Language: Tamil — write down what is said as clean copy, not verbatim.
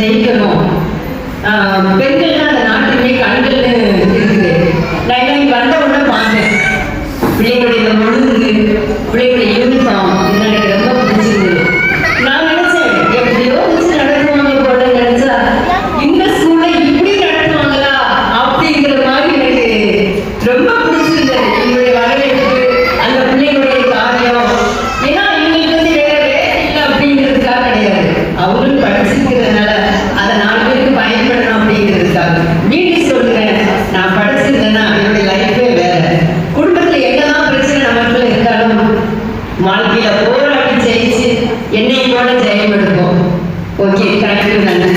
ஜெயிக்கணும். பெண்கள் தான் அந்த நாட்டுமே கண்கள்னு இருக்குது. நான் இங்கே வந்த உடனே பார்த்தேன் பிள்ளைகளுடைய ஒழுங்கு, பிள்ளைகளுடைய யூனிஃபார்ம், இது எனக்கு ரொம்ப பிடிச்சிருந்தது. நான் நினைச்சேன் எப்படியோ வச்சு நடத்துவாங்க போல நினைச்சா இந்த ஸ்கூல்ல இப்படி நடத்துவாங்களா அப்படிங்கிற மாதிரி எனக்கு ரொம்ப பிடிச்சிருந்தது. எங்களுடைய வரவேற்பு, அந்த பிள்ளைகளுடைய காரியம், ஏன்னா எங்களுக்கு வந்து வேற வேலை இல்லை அப்படிங்கிறதுக்காக கிடையாது, அவங்களும் படிச்சிருக்கிறதுனால அதை 4 பேருக்கு பயன்படணும் அப்படிங்கிறதுக்காக. மீண்டும் சொல்றேன், நான் படிச்சிருந்தேன்னா என்னுடைய லைஃபே வேற. குடும்பத்துல என்னதான் பிரச்சனை நமக்குள்ள இருந்தாலும் வாழ்க்கையில போராடி ஜெயிச்சு என்னை கூட ஜெயம் எடுப்போம். ஓகே, தேங்க்யூ, நன்றி.